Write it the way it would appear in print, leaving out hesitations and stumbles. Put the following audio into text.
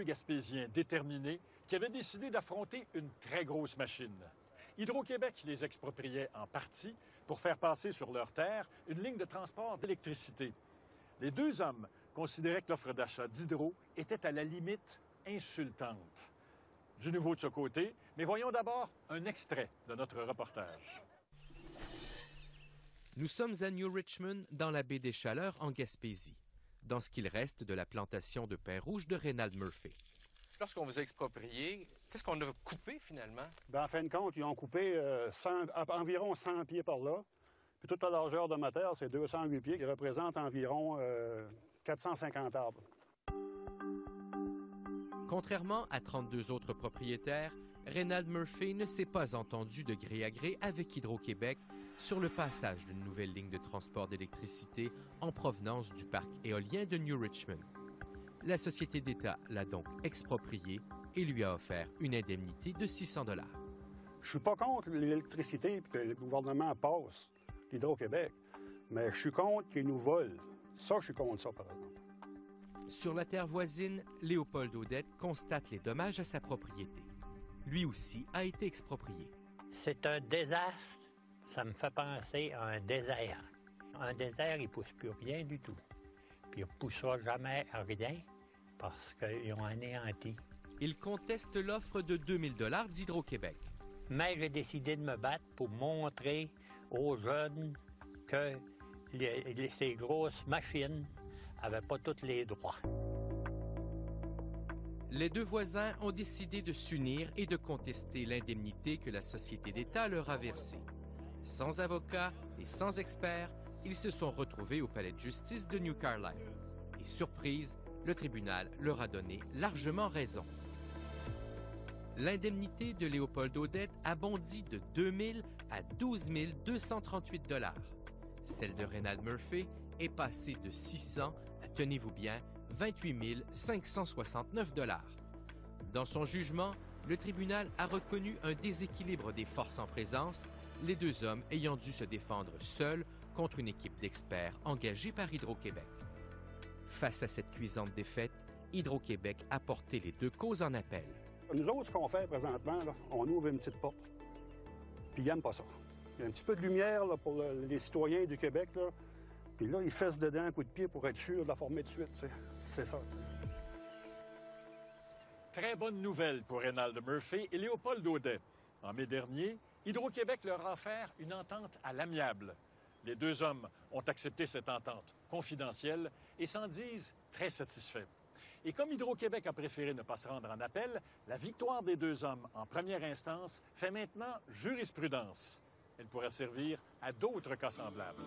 deux Gaspésiens déterminés qui avaient décidé d'affronter une très grosse machine. Hydro-Québec les expropriait en partie pour faire passer sur leur terre une ligne de transport d'électricité. Les deux hommes considéraient que l'offre d'achat d'Hydro était à la limite insultante. Du nouveau de ce côté, mais voyons d'abord un extrait de notre reportage. Nous sommes à New Richmond, dans la baie des Chaleurs, en Gaspésie, dans ce qu'il reste de la plantation de pin rouge de Reynald Murphy. Lorsqu'on vous a exproprié, qu'est-ce qu'on a coupé finalement? Bien, en fin de compte, ils ont coupé environ 100 pieds par là. Puis toute la largeur de ma terre, c'est 208 pieds, qui représentent environ 450 arbres. Contrairement à 32 autres propriétaires, Reynald Murphy ne s'est pas entendu de gré à gré avec Hydro-Québec sur le passage d'une nouvelle ligne de transport d'électricité en provenance du parc éolien de New Richmond. La société d'État l'a donc exproprié et lui a offert une indemnité de 600 $. Je suis pas contre l'électricité et que le gouvernement passe l'Hydro-Québec, mais je suis contre qu'ils nous volent. Ça, je suis contre ça, par exemple. Sur la terre voisine, Léopold Audette constate les dommages à sa propriété. Lui aussi a été exproprié. C'est un désastre. Ça me fait penser à un désert. Un désert, il ne pousse plus rien du tout. Puis il ne poussera jamais à rien parce qu'ils ont anéanti. Il conteste l'offre de 2000 $ d'Hydro-Québec. Mais j'ai décidé de me battre pour montrer aux jeunes que ces grosses machines n'avaient pas tous les droits. Les deux voisins ont décidé de s'unir et de contester l'indemnité que la société d'État leur a versée. Sans avocat et sans experts, ils se sont retrouvés au palais de justice de New Carlisle. Et surprise, le tribunal leur a donné largement raison. L'indemnité de Léopold Audette a bondi de 2 000 à 12 238 $. Celle de Reynald Murphy est passée de 600 à, tenez-vous bien, 28 569 $. Dans son jugement, le tribunal a reconnu un déséquilibre des forces en présence, les deux hommes ayant dû se défendre seuls contre une équipe d'experts engagée par Hydro-Québec. Face à cette cuisante défaite, Hydro-Québec a porté les deux causes en appel. Nous autres, ce qu'on fait présentement, là, on ouvre une petite porte, puis ils n'aiment pas ça. Il y a un petit peu de lumière là, pour les citoyens du Québec, là, puis là, ils fessent dedans un coup de pied pour être sûr de la former tout de suite. C'est ça. T'sais. Très bonne nouvelle pour Reynald Murphy et Léopold Audette. En mai dernier, Hydro-Québec leur a offert une entente à l'amiable. Les deux hommes ont accepté cette entente confidentielle et s'en disent très satisfaits. Et comme Hydro-Québec a préféré ne pas se rendre en appel, la victoire des deux hommes en première instance fait maintenant jurisprudence. Elle pourrait servir à d'autres cas semblables.